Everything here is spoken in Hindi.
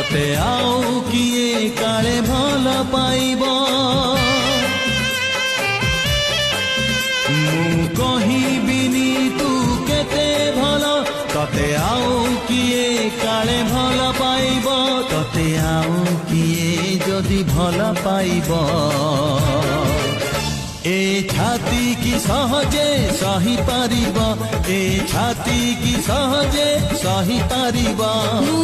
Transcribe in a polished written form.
तते आउ किए काले भल पाइब मु कहिबिनी तू केते भल तते आउ किए काले भल पाइब तते आउ किए जदि भल पाइब ए छाती की सहजे सही पारिब ए छाती की सहजे सही पारिब मु